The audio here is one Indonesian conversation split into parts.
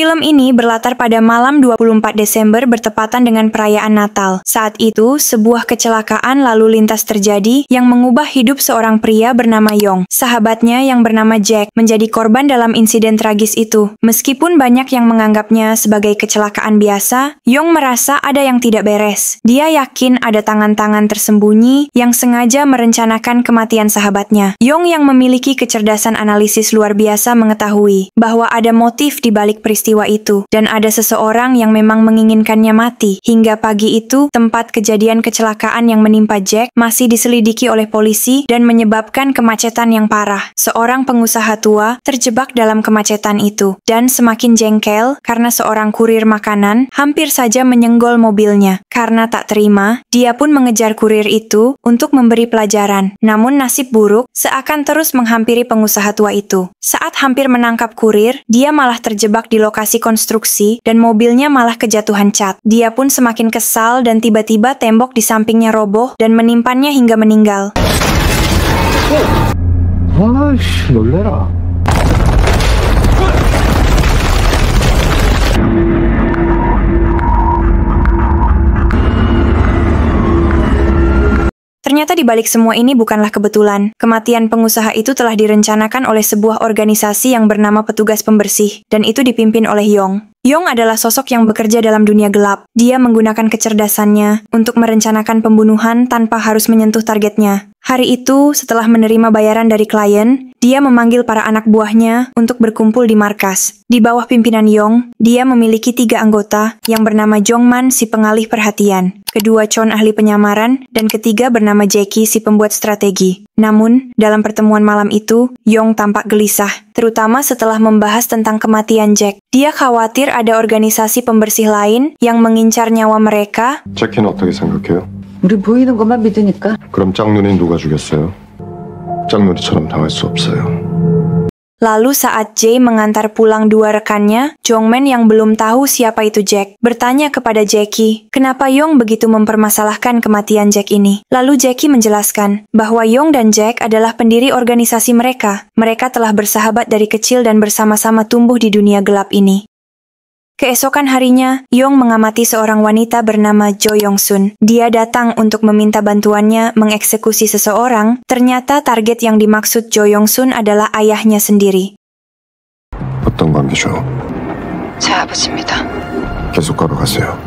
Film ini berlatar pada malam 24 Desember bertepatan dengan perayaan Natal. Saat itu, sebuah kecelakaan lalu lintas terjadi yang mengubah hidup seorang pria bernama Yong. Sahabatnya yang bernama Jack menjadi korban dalam insiden tragis itu. Meskipun banyak yang menganggapnya sebagai kecelakaan biasa, Yong merasa ada yang tidak beres. Dia yakin ada tangan-tangan tersembunyi yang sengaja merencanakan kematian sahabatnya. Yong yang memiliki kecerdasan analisis luar biasa mengetahui bahwa ada motif di balik peristiwa itu, dan ada seseorang yang memang menginginkannya mati. Hingga pagi itu, tempat kejadian kecelakaan yang menimpa Jack masih diselidiki oleh polisi dan menyebabkan kemacetan yang parah. Seorang pengusaha tua terjebak dalam kemacetan itu, dan semakin jengkel karena seorang kurir makanan hampir saja menyenggol mobilnya. Karena tak terima, dia pun mengejar kurir itu untuk memberi pelajaran. Namun nasib buruk seakan terus menghampiri pengusaha tua itu. Saat hampir menangkap kurir, dia malah terjebak di lokasi konstruksi dan mobilnya malah kejatuhan cat. Dia pun semakin kesal dan tiba-tiba tembok di sampingnya roboh dan menimpannya hingga meninggal. 아이씨, 놀래라. Ternyata di balik semua ini bukanlah kebetulan. Kematian pengusaha itu telah direncanakan oleh sebuah organisasi yang bernama Petugas Pembersih, dan itu dipimpin oleh Yong. Yong adalah sosok yang bekerja dalam dunia gelap. Dia menggunakan kecerdasannya untuk merencanakan pembunuhan tanpa harus menyentuh targetnya. Hari itu, setelah menerima bayaran dari klien, dia memanggil para anak buahnya untuk berkumpul di markas. Di bawah pimpinan Yong, dia memiliki 3 anggota yang bernama Jongman si pengalih perhatian, kedua Chon ahli penyamaran, dan ketiga bernama Jackie si pembuat strategi. Namun, dalam pertemuan malam itu, Yong tampak gelisah, terutama setelah membahas tentang kematian Jack. Dia khawatir ada organisasi pembersih lain yang mengincar nyawa mereka. 제키는 어떻게 생각해요? 우리 보이는 것만 믿으니까. 그럼 짝눈이 누가 죽였어요? 짝눈이처럼 당할 수 없어요. Lalu saat Jae mengantar pulang 2 rekannya, Jongman yang belum tahu siapa itu Jack, bertanya kepada Jackie, kenapa Yong begitu mempermasalahkan kematian Jack ini. Lalu Jackie menjelaskan bahwa Yong dan Jack adalah pendiri organisasi mereka. Mereka telah bersahabat dari kecil dan bersama-sama tumbuh di dunia gelap ini. Keesokan harinya, Yong mengamati seorang wanita bernama Jo Yong-sun. Dia datang untuk meminta bantuannya mengeksekusi seseorang. Ternyata target yang dimaksud Jo Yong-sun adalah ayahnya sendiri. 어떤 관계죠? 제 아버지입니다. 계속 걸어가세요.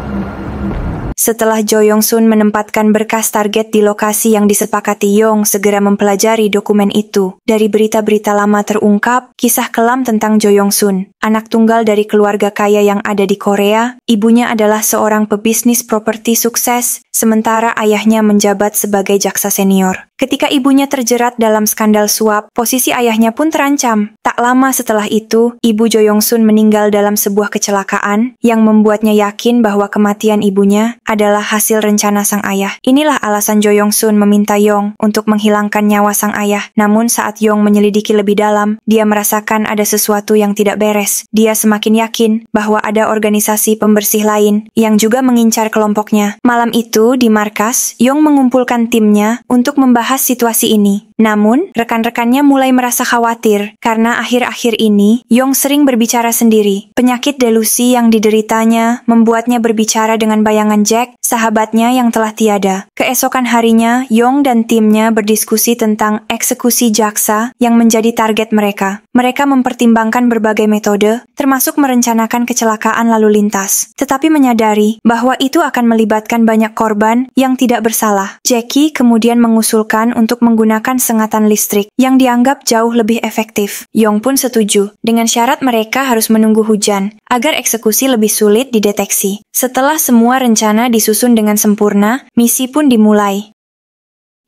Setelah Jo Yong-sun menempatkan berkas target di lokasi yang disepakati, Yong segera mempelajari dokumen itu. Dari berita-berita lama terungkap, kisah kelam tentang Jo Yong-sun, anak tunggal dari keluarga kaya yang ada di Korea. Ibunya adalah seorang pebisnis properti sukses, sementara ayahnya menjabat sebagai jaksa senior. Ketika ibunya terjerat dalam skandal suap, posisi ayahnya pun terancam. Tak lama setelah itu, ibu Jo Yong-sun meninggal dalam sebuah kecelakaan yang membuatnya yakin bahwa kematian ibunya adalah hasil rencana sang ayah. Inilah alasan Jo Yong-sun meminta Yong untuk menghilangkan nyawa sang ayah. Namun saat Yong menyelidiki lebih dalam, dia merasakan ada sesuatu yang tidak beres. Dia semakin yakin bahwa ada organisasi pembersih lain yang juga mengincar kelompoknya. Malam itu, di markas, Yong mengumpulkan timnya untuk membahas situasi ini. Namun, rekan-rekannya mulai merasa khawatir karena akhir-akhir ini Yong sering berbicara sendiri. Penyakit delusi yang dideritanya membuatnya berbicara dengan bayangan Jack, sahabatnya yang telah tiada. Keesokan harinya, Yong dan timnya berdiskusi tentang eksekusi jaksa yang menjadi target mereka. Mereka mempertimbangkan berbagai metode, termasuk merencanakan kecelakaan lalu lintas. Tetapi menyadari bahwa itu akan melibatkan banyak korban yang tidak bersalah. Jackie kemudian mengusulkan untuk menggunakan sengatan listrik yang dianggap jauh lebih efektif. Yong pun setuju, dengan syarat mereka harus menunggu hujan, agar eksekusi lebih sulit dideteksi. Setelah semua rencana disusun dengan sempurna, misi pun dimulai.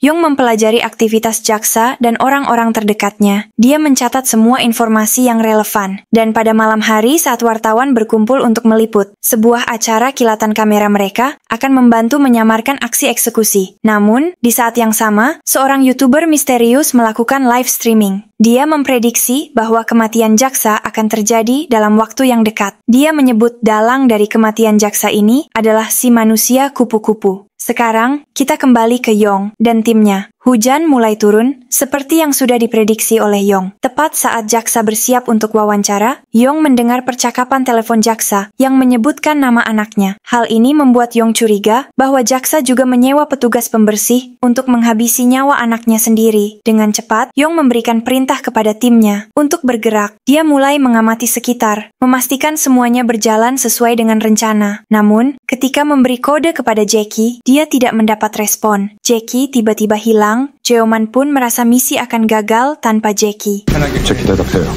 Yong mempelajari aktivitas jaksa dan orang-orang terdekatnya. Dia mencatat semua informasi yang relevan. Dan pada malam hari saat wartawan berkumpul untuk meliput, sebuah acara kilatan kamera mereka akan membantu menyamarkan aksi eksekusi. Namun, di saat yang sama, seorang YouTuber misterius melakukan live streaming. Dia memprediksi bahwa kematian jaksa akan terjadi dalam waktu yang dekat. Dia menyebut dalang dari kematian jaksa ini adalah si manusia kupu-kupu. Sekarang, kita kembali ke Yong dan timnya. Hujan mulai turun, seperti yang sudah diprediksi oleh Yong. Tepat saat jaksa bersiap untuk wawancara, Yong mendengar percakapan telepon jaksa yang menyebutkan nama anaknya. Hal ini membuat Yong curiga bahwa jaksa juga menyewa petugas pembersih untuk menghabisi nyawa anaknya sendiri. Dengan cepat, Yong memberikan perintah kepada timnya untuk bergerak. Dia mulai mengamati sekitar, memastikan semuanya berjalan sesuai dengan rencana. Namun, ketika memberi kode kepada Jackie, dia tidak mendapat respon. Jackie tiba-tiba hilang. Jeoman pun merasa misi akan gagal tanpa Jackie. 제키 대답해요.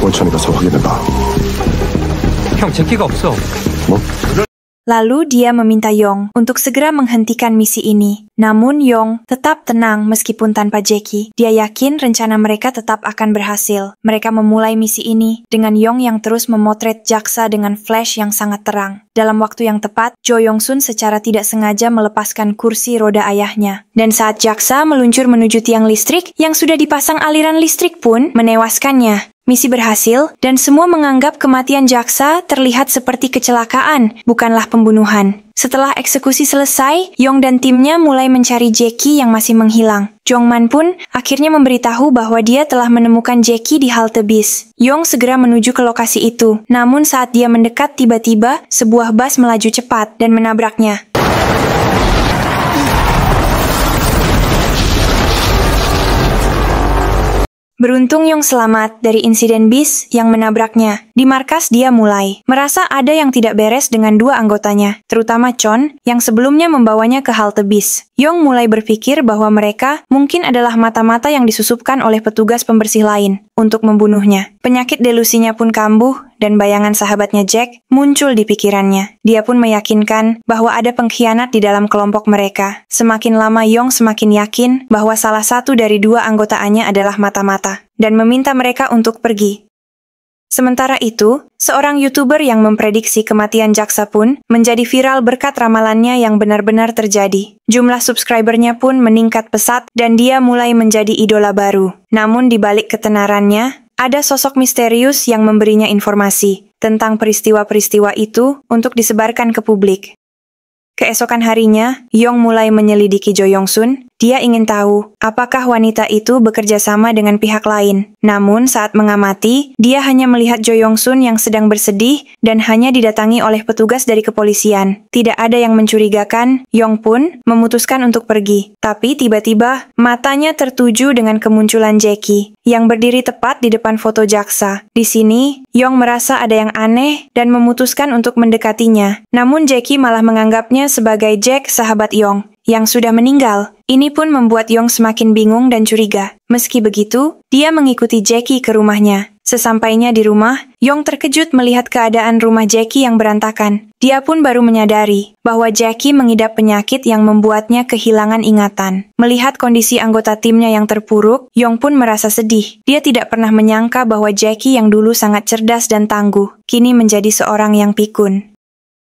원천이 가서 확인해봐. 형, 제키가 없어. 뭐? Lalu dia meminta Yong untuk segera menghentikan misi ini. Namun Yong tetap tenang meskipun tanpa Jackie. Dia yakin rencana mereka tetap akan berhasil. Mereka memulai misi ini dengan Yong yang terus memotret jaksa dengan flash yang sangat terang. Dalam waktu yang tepat, Jo Yong-sun secara tidak sengaja melepaskan kursi roda ayahnya. Dan saat jaksa meluncur menuju tiang listrik yang sudah dipasang aliran listrik pun menewaskannya. Misi berhasil, dan semua menganggap kematian jaksa terlihat seperti kecelakaan, bukanlah pembunuhan. Setelah eksekusi selesai, Yong dan timnya mulai mencari Jackie yang masih menghilang. Jongman pun akhirnya memberitahu bahwa dia telah menemukan Jackie di halte bis. Yong segera menuju ke lokasi itu, namun saat dia mendekat tiba-tiba, sebuah bus melaju cepat dan menabraknya. Beruntung Yong selamat dari insiden bis yang menabraknya. Di markas dia mulai merasa ada yang tidak beres dengan dua anggotanya, terutama Chon yang sebelumnya membawanya ke halte bis. Yong mulai berpikir bahwa mereka mungkin adalah mata-mata yang disusupkan oleh petugas pembersih lain untuk membunuhnya. Penyakit delusinya pun kambuh dan bayangan sahabatnya Jack muncul di pikirannya. Dia pun meyakinkan bahwa ada pengkhianat di dalam kelompok mereka. Semakin lama Yong semakin yakin bahwa salah satu dari dua anggotaannya adalah mata-mata dan meminta mereka untuk pergi. Sementara itu, seorang YouTuber yang memprediksi kematian jaksa pun menjadi viral berkat ramalannya yang benar-benar terjadi. Jumlah subscribernya pun meningkat pesat dan dia mulai menjadi idola baru. Namun di balik ketenarannya, ada sosok misterius yang memberinya informasi tentang peristiwa-peristiwa itu untuk disebarkan ke publik. Keesokan harinya, Yong mulai menyelidiki Jo Yong-sun. Dia ingin tahu apakah wanita itu bekerja sama dengan pihak lain. Namun saat mengamati, dia hanya melihat Jo Yong-sun yang sedang bersedih dan hanya didatangi oleh petugas dari kepolisian. Tidak ada yang mencurigakan, Yong pun memutuskan untuk pergi. Tapi tiba-tiba, matanya tertuju dengan kemunculan Jackie yang berdiri tepat di depan foto jaksa. Di sini, Yong merasa ada yang aneh dan memutuskan untuk mendekatinya. Namun Jackie malah menganggapnya sebagai Jack, sahabat Yong, yang sudah meninggal. Ini pun membuat Yong semakin bingung dan curiga. Meski begitu, dia mengikuti Jackie ke rumahnya. Sesampainya di rumah, Yong terkejut melihat keadaan rumah Jackie yang berantakan. Dia pun baru menyadari bahwa Jackie mengidap penyakit yang membuatnya kehilangan ingatan. Melihat kondisi anggota timnya yang terpuruk, Yong pun merasa sedih. Dia tidak pernah menyangka bahwa Jackie yang dulu sangat cerdas dan tangguh, kini menjadi seorang yang pikun.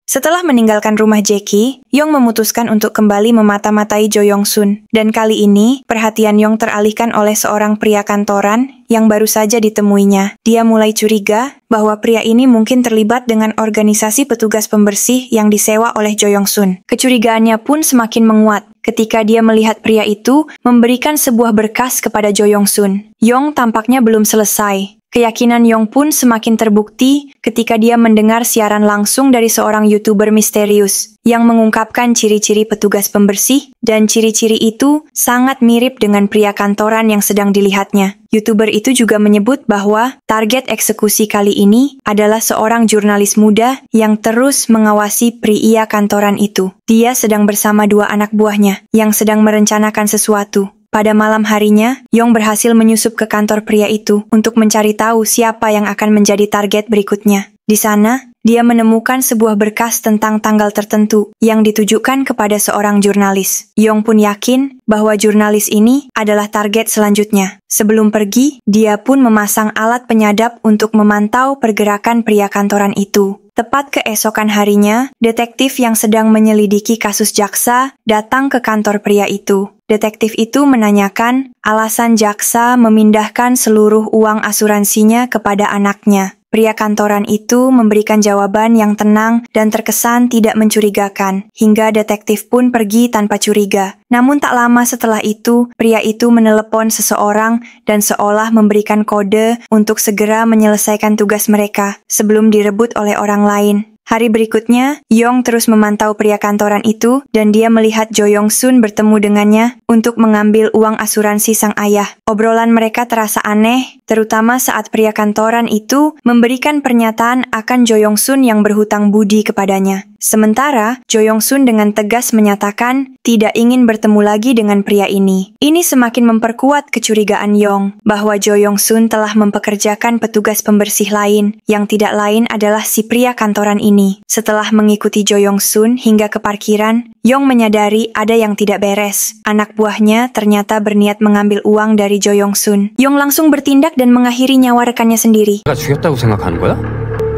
Setelah meninggalkan rumah Jackie, Yong memutuskan untuk kembali memata-matai Jo Yong-sun. Dan kali ini, perhatian Yong teralihkan oleh seorang pria kantoran yang baru saja ditemuinya. Dia mulai curiga bahwa pria ini mungkin terlibat dengan organisasi petugas pembersih yang disewa oleh Jo Yong-sun. Kecurigaannya pun semakin menguat ketika dia melihat pria itu memberikan sebuah berkas kepada Jo Yong-sun. Yong tampaknya belum selesai. Keyakinan Yong pun semakin terbukti ketika dia mendengar siaran langsung dari seorang YouTuber misterius yang mengungkapkan ciri-ciri petugas pembersih, dan ciri-ciri itu sangat mirip dengan pria kantoran yang sedang dilihatnya. YouTuber itu juga menyebut bahwa target eksekusi kali ini adalah seorang jurnalis muda yang terus mengawasi pria kantoran itu. Dia sedang bersama dua anak buahnya yang sedang merencanakan sesuatu. Pada malam harinya, Yong berhasil menyusup ke kantor pria itu untuk mencari tahu siapa yang akan menjadi target berikutnya. Di sana, dia menemukan sebuah berkas tentang tanggal tertentu yang ditujukan kepada seorang jurnalis. Yong pun yakin bahwa jurnalis ini adalah target selanjutnya. Sebelum pergi, dia pun memasang alat penyadap untuk memantau pergerakan pria kantoran itu. Tepat keesokan harinya, detektif yang sedang menyelidiki kasus jaksa datang ke kantor pria itu. Detektif itu menanyakan alasan jaksa memindahkan seluruh uang asuransinya kepada anaknya. Pria kantoran itu memberikan jawaban yang tenang dan terkesan tidak mencurigakan, hingga detektif pun pergi tanpa curiga. Namun tak lama setelah itu, pria itu menelepon seseorang dan seolah memberikan kode untuk segera menyelesaikan tugas mereka sebelum direbut oleh orang lain. Hari berikutnya, Yong terus memantau pria kantoran itu dan dia melihat Jo Yong Sun bertemu dengannya untuk mengambil uang asuransi sang ayah. Obrolan mereka terasa aneh, terutama saat pria kantoran itu memberikan pernyataan akan Jo Yong Sun yang berhutang budi kepadanya. Sementara, Jo Yong Sun dengan tegas menyatakan tidak ingin bertemu lagi dengan pria ini. Ini semakin memperkuat kecurigaan Yong bahwa Jo Yong Sun telah mempekerjakan petugas pembersih lain yang tidak lain adalah si pria kantoran ini. Setelah mengikuti Jo Yong Sun hingga ke parkiran, Yong menyadari ada yang tidak beres. Anak buahnya ternyata berniat mengambil uang dari Jo Yong Sun. Yong langsung bertindak dan mengakhiri nyawa rekannya sendiri. 내가 죽였다고 생각하는 거야?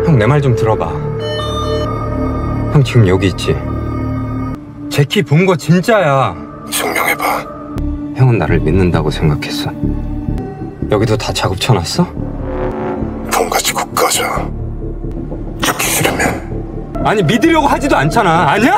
형, 내 말 좀 들어봐. 형 지금 여기 있지? 제키 본 거 진짜야. 증명해봐. 형은 나를 믿는다고 생각했어. 여기도 다 작업 쳐놨어? 폰 가지고 꺼져. 죽기 싫으면. 아니 믿으려고 하지도 않잖아. 아니야?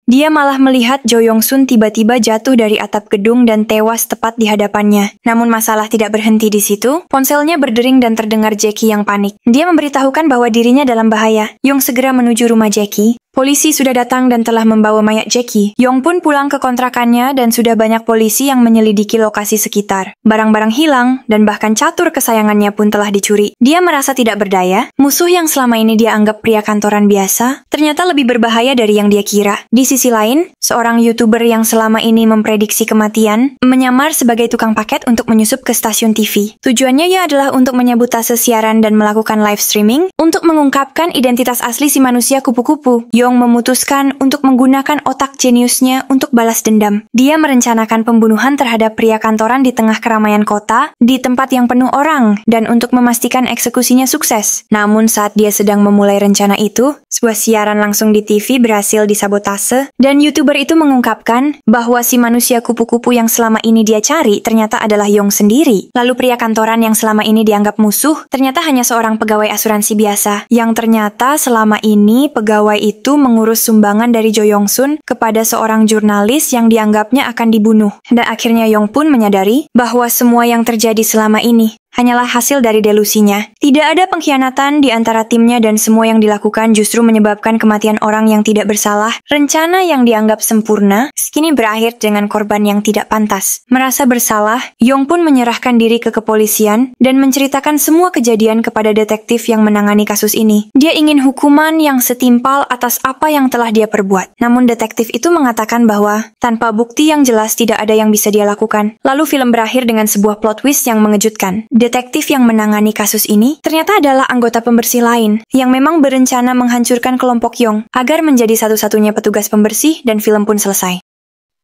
Dia malah melihat Jo Yong Sun tiba-tiba jatuh dari atap gedung dan tewas tepat di hadapannya. Namun masalah tidak berhenti di situ. Ponselnya berdering dan terdengar Jackie yang panik. Dia memberitahukan bahwa dirinya dalam bahaya. Yong segera menuju rumah Jackie. Polisi sudah datang dan telah membawa mayat Jackie. Yong pun pulang ke kontrakannya dan sudah banyak polisi yang menyelidiki lokasi sekitar. Barang-barang hilang dan bahkan catur kesayangannya pun telah dicuri. Dia merasa tidak berdaya. Musuh yang selama ini dia anggap pria kantoran biasa, ternyata lebih berbahaya dari yang dia kira. Di sisi lain, seorang YouTuber yang selama ini memprediksi kematian, menyamar sebagai tukang paket untuk menyusup ke stasiun TV. Tujuannya ia adalah untuk menyabotase siaran dan melakukan live streaming untuk mengungkapkan identitas asli si manusia kupu-kupu. Yong memutuskan untuk menggunakan otak jeniusnya untuk balas dendam. Dia merencanakan pembunuhan terhadap pria kantoran di tengah keramaian kota, di tempat yang penuh orang, dan untuk memastikan eksekusinya sukses. Namun saat dia sedang memulai rencana itu, sebuah siaran langsung di TV berhasil disabotase, dan YouTuber itu mengungkapkan bahwa si manusia kupu-kupu yang selama ini dia cari ternyata adalah Yong sendiri. Lalu pria kantoran yang selama ini dianggap musuh, ternyata hanya seorang pegawai asuransi biasa, yang ternyata selama ini pegawai itu mengurus sumbangan dari Jo Yong Sun kepada seorang jurnalis yang dianggapnya akan dibunuh. Dan akhirnya Yong pun menyadari bahwa semua yang terjadi selama ini hanyalah hasil dari delusinya. Tidak ada pengkhianatan di antara timnya dan semua yang dilakukan justru menyebabkan kematian orang yang tidak bersalah. Rencana yang dianggap sempurna, kini berakhir dengan korban yang tidak pantas. Merasa bersalah, Yong pun menyerahkan diri ke kepolisian dan menceritakan semua kejadian kepada detektif yang menangani kasus ini. Dia ingin hukuman yang setimpal atas apa yang telah dia perbuat. Namun detektif itu mengatakan bahwa tanpa bukti yang jelas tidak ada yang bisa dia lakukan. Lalu film berakhir dengan sebuah plot twist yang mengejutkan. Detektif yang menangani kasus ini ternyata adalah anggota pembersih lain yang memang berencana menghancurkan kelompok Yong agar menjadi satu-satunya petugas pembersih dan film pun selesai.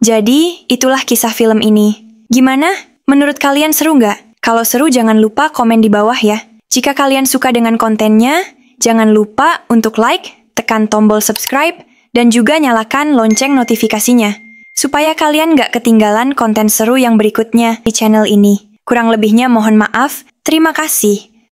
Jadi, itulah kisah film ini. Gimana? Menurut kalian seru nggak? Kalau seru jangan lupa komen di bawah ya. Jika kalian suka dengan kontennya, jangan lupa untuk like, tekan tombol subscribe, dan juga nyalakan lonceng notifikasinya supaya kalian nggak ketinggalan konten seru yang berikutnya di channel ini. Kurang lebihnya mohon maaf. Terima kasih.